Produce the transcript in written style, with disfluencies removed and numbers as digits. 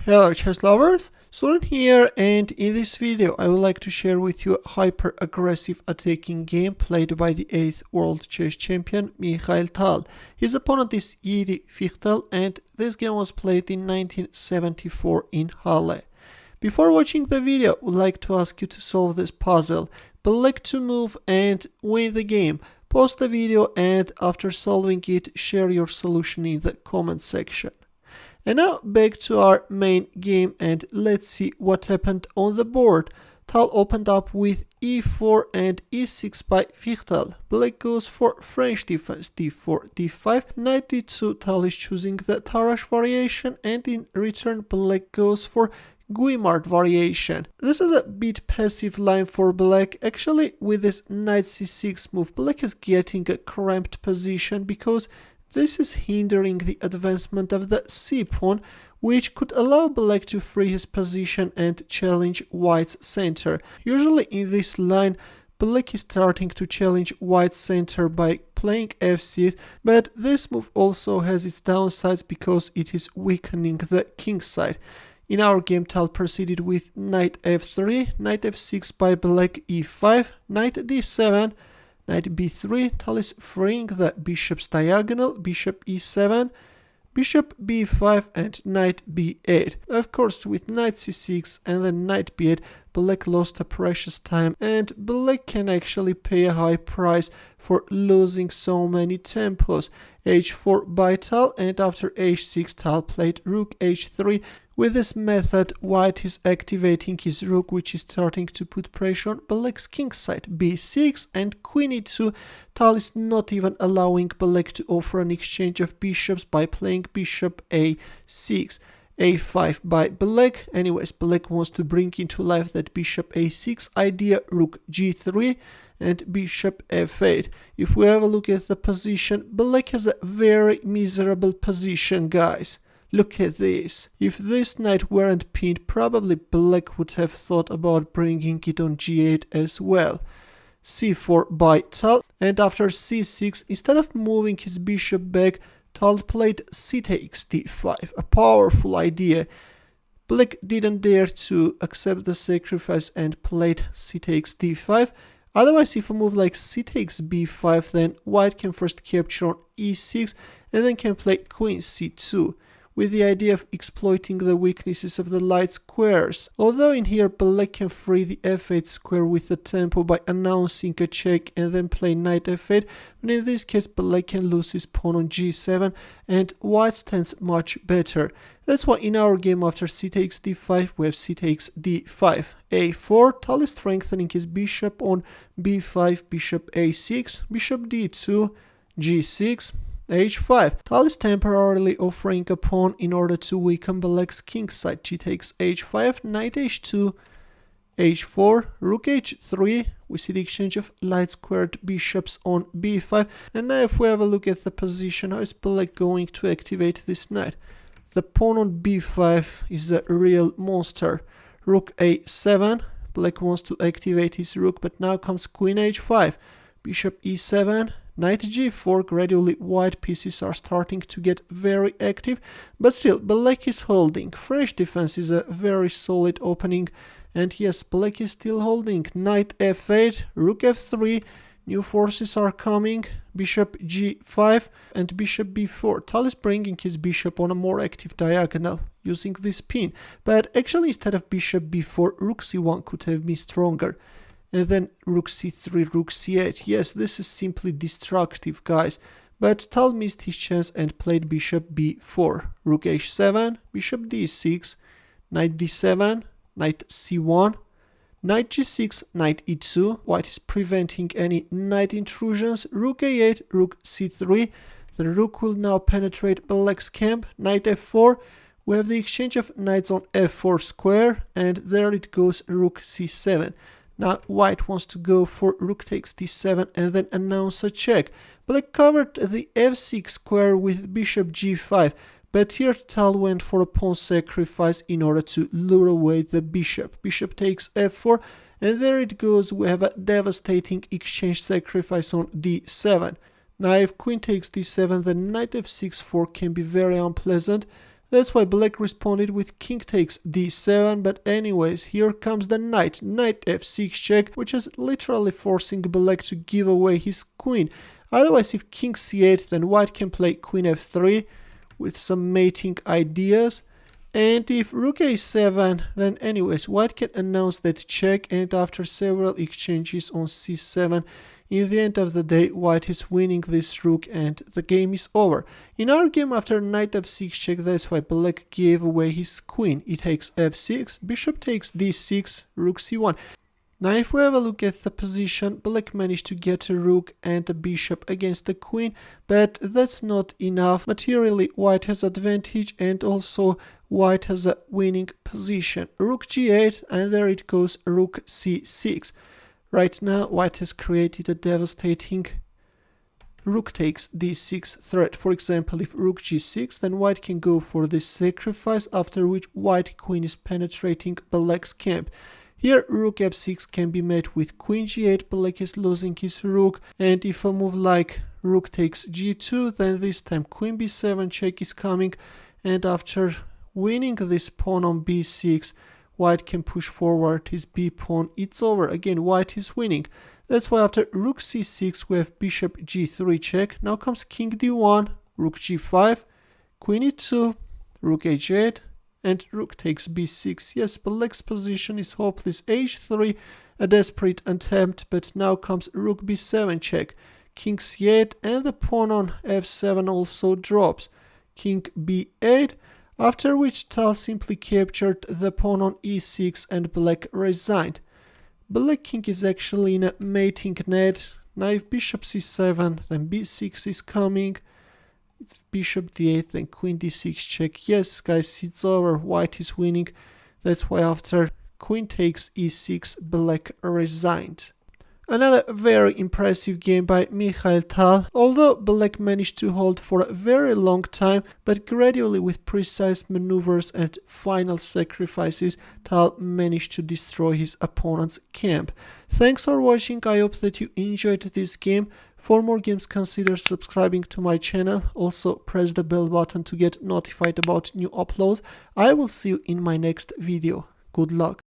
Hello chess lovers, Suren here, and in this video I would like to share with you a hyper-aggressive attacking game played by the 8th world chess champion Mikhail Tal. His opponent is Jiri Fichtl, and this game was played in 1974 in Halle. Before watching the video, I would like to ask you to solve this puzzle. Black to move and win the game. Pause the video and after solving it, share your solution in the comment section. And now back to our main game and let's see what happened on the board. Tal opened up with e4 and e6 by Fichtl. Black goes for French defense, d4, d5, knight d2. Tal is choosing the Tarrasch variation, and in return Black goes for Guimard variation. This is a bit passive line for Black. Actually, with this knight c6 move, Black is getting a cramped position because this is hindering the advancement of the c-pawn, which could allow Black to free his position and challenge White's center. Usually in this line, Black is starting to challenge White's center by playing f6, but this move also has its downsides because it is weakening the king side. In our game, Tal proceeded with knight f3, knight f6 by Black, e5, knight d7, knight b3. Tal is freeing the bishop's diagonal, bishop e7, bishop b5 and knight b8. Of course, with knight c6 and then knight b8, Black lost a precious time, and Black can actually pay a high price for losing so many tempos. h4 by Tal, and after h6 Tal played rook h3. With this method, White is activating his rook, which is starting to put pressure on Black's king side. b6 and queen e2. Tal is not even allowing Black to offer an exchange of bishops by playing bishop a6. a5 by Black. Anyways, Black wants to bring into life that bishop a6 idea, rook g3 and bishop f8. If we have a look at the position, Black has a very miserable position, guys. Look at this. If this knight weren't pinned, probably Black would have thought about bringing it on g8 as well. c4 by Tal, and after c6, instead of moving his bishop back, Tal played c takes d5, a powerful idea. Black didn't dare to accept the sacrifice and played c takes d5. Otherwise, if a move like c takes b5, then White can first capture on e6 and then can play queen c2, with the idea of exploiting the weaknesses of the light squares. Although in here Black can free the f8 square with the tempo by announcing a check and then play knight f8, but in this case Black can lose his pawn on g7 and White stands much better. That's why in our game after c takes d5 we have c takes d5. a4, Tal is strengthening his bishop on b5, bishop a6, bishop d2, g6, h5. Tal is temporarily offering a pawn in order to weaken Black's king side. G takes h5, knight h2, h4, rook h3. We see the exchange of light squared bishops on b5. And now if we have a look at the position, how is Black going to activate this knight? The pawn on b5 is a real monster. Rook a7. Black wants to activate his rook, but now comes queen h5, bishop e7, knight g4. Gradually White pieces are starting to get very active, but still Black is holding. French defense is a very solid opening, and yes, Black is still holding. Knight f8, rook f3, new forces are coming, bishop g5 and bishop b4. Tal is bringing his bishop on a more active diagonal using this pin, but actually instead of bishop b4, rook c1 could have been stronger. And then rook c3, rook c8. Yes, this is simply destructive, guys. But Tal missed his chance and played bishop b4. Rook h7, bishop d6, knight d7, knight c1, knight g6, knight e2. White is preventing any knight intrusions. Rook a8, rook c3. The rook will now penetrate Black's camp. Knight f4. We have the exchange of knights on f4 square, and there it goes, rook c7. Now White wants to go for rook takes d7 and then announce a check. Black covered the f6 square with bishop g5, but here Tal went for a pawn sacrifice in order to lure away the bishop. Bishop takes f4, and there it goes, we have a devastating exchange sacrifice on d7. Now if queen takes d7, then knight f6 fork can be very unpleasant. That's why black responded with king takes d7, but anyways, here comes the knight, knight f6 check, which is literally forcing black to give away his queen. Otherwise, if king c8, then white can play queen f3 with some mating ideas. And if rook a7, then anyways, white can announce that check, and after several exchanges on c7, in the end of the day, white is winning this rook and the game is over. In our game, after knight f6 check, that's why black gave away his queen. It takes f6, bishop takes d6, rook c1. Now if we have a look at the position, black managed to get a rook and a bishop against the queen, but that's not enough. Materially, white has advantage, and also white has a winning position. Rook g8, and there it goes, rook c6. Right now, white has created a devastating rook takes d6 threat. For example, if rook g6, then white can go for this sacrifice, after which white queen is penetrating black's camp. Here, rook f6 can be met with queen g8, black is losing his rook, and if a move like rook takes g2, then this time queen b7 check is coming, and after winning this pawn on b6, white can push forward his b pawn. It's over. Again, white is winning. That's why after rook c6, we have bishop g3 check. Now comes king d1, rook g5, queen e2, rook h8, and rook takes b6. Yes, black's position is hopeless. h3, a desperate attempt, but now comes rook b7 check. King c8, and the pawn on f7 also drops. King b8, after which Tal simply captured the pawn on e6 and black resigned. Black king is actually in a mating net. Now if bishop c7, then b6 is coming. It's bishop d8, then queen d6 check. Yes, guys, it's over. White is winning. That's why after queen takes e6, black resigned. Another very impressive game by Mikhail Tal. Although black managed to hold for a very long time, but gradually with precise maneuvers and final sacrifices, Tal managed to destroy his opponent's camp. Thanks for watching. I hope that you enjoyed this game. For more games, consider subscribing to my channel. Also, press the bell button to get notified about new uploads. I will see you in my next video. Good luck.